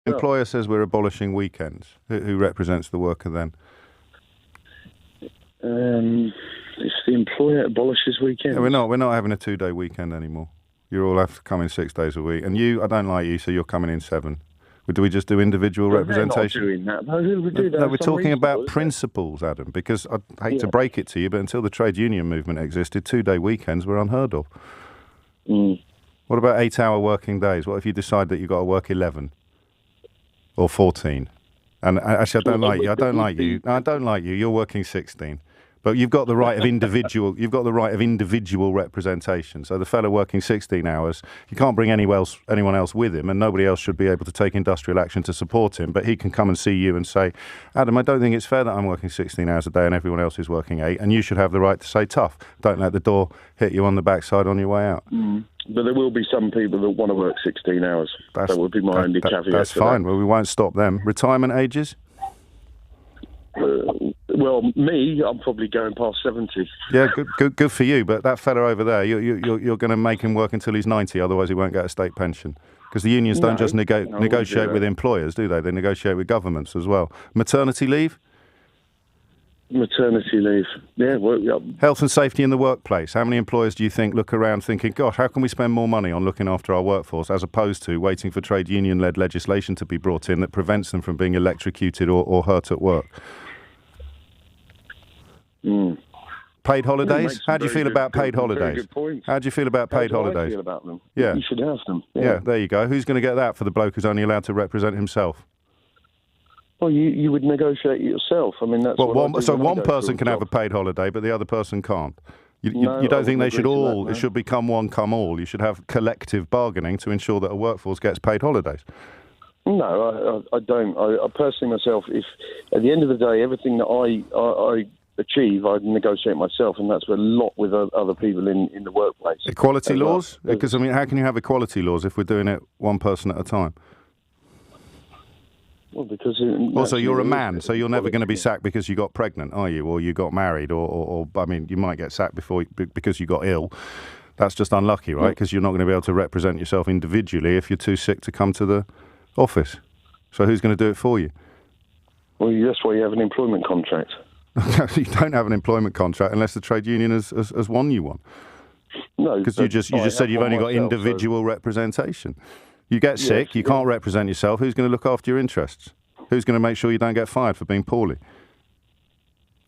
employer says we're abolishing weekends. Who represents the worker then? If the employer abolishes weekends. Yeah, we're not having a 2-day weekend anymore. You all have to come in 6 days a week. And you, I don't like you, so you're coming in 7. Do we just do individual representation? They're not doing that. No, who would do that? No, we're talking about principles, Adam, because I hate to break it to you, but until the trade union movement existed, 2-day weekends were unheard of. What about 8-hour working days? What if you decide that you've got to work 11 or 14? And actually, I don't like you. I don't like you. No, I don't like you. You're working 16. But you've got the right of individual. You've got the right of individual representation. So the fellow working 16 hours, you can't bring anyone else with him, and nobody else should be able to take industrial action to support him. But he can come and see you and say, "Adam, I don't think it's fair that I'm working 16 hours a day and everyone else is working 8, and you should have the right to say tough. Don't let the door hit you on the backside on your way out." But there will be some people that want to work 16 hours. That would be my only caveat. That's fine. Well, we won't stop them. Retirement ages? Well, me, I'm probably going past 70. Yeah, good for you. But that fella over there, you're going to make him work until he's 90, otherwise he won't get a state pension. Because the unions don't just negotiate with employers, do they? They negotiate with governments as well. Maternity leave? Maternity leave. Yeah. Health and safety in the workplace. How many employers do you think look around thinking, gosh, how can we spend more money on looking after our workforce, as opposed to waiting for trade union-led legislation to be brought in that prevents them from being electrocuted or hurt at work? Paid holidays? How do you feel about paid holidays? How do you feel about paid holidays? How do I feel about them? Yeah. You should have them. Yeah, there you go. Who's going to get that for the bloke who's only allowed to represent himself? Well, you would negotiate it yourself. I mean, that's one person can have a paid holiday, but the other person can't. You don't think they should all? That, no. It should become one come all. You should have collective bargaining to ensure that a workforce gets paid holidays. No, I don't. I personally myself, if at the end of the day, everything that I achieve, I negotiate myself, and that's a lot with other people in the workplace. Equality laws? Because, I mean, how can you have equality laws if we're doing it one person at a time? Well, because also you're a man, so you're never going to be sacked because you got pregnant, are you? Or you got married, or I mean, you might get sacked because you got ill. That's just unlucky, right? Because you're not going to be able to represent yourself individually if you're too sick to come to the office. So who's going to do it for you? Well, that's why you have an employment contract. You don't have an employment contract unless the trade union has won you one. No, because you just said you've only got individual representation. You get sick, you can't represent yourself. Who's going to look after your interests? Who's going to make sure you don't get fired for being poorly?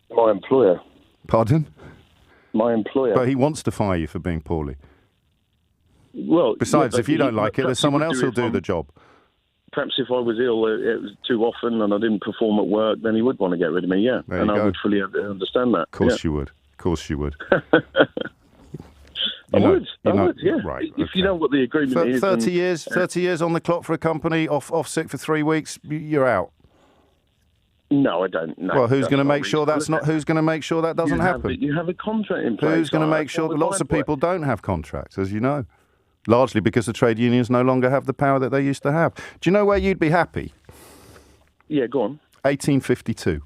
My employer. Pardon? My employer. But he wants to fire you for being poorly. Well, besides, if you don't like it, there's someone else who'll do the job. Perhaps if I was ill it was too often and I didn't perform at work, then he would want to get rid of me, yeah. And I would fully understand that. Of course you would. Of course you would. I would, yeah. Right, if you know what the agreement is. 30 years on the clock for a company, off sick for 3 weeks, you're out. No, I don't. No, well, who's going to make sure that's not? Who's going to make sure that doesn't happen? You have a contract in place. Who's going to make sure that lots of people don't have contracts, as you know? Largely because the trade unions no longer have the power that they used to have. Do you know where you'd be happy? Yeah, go on. 1852.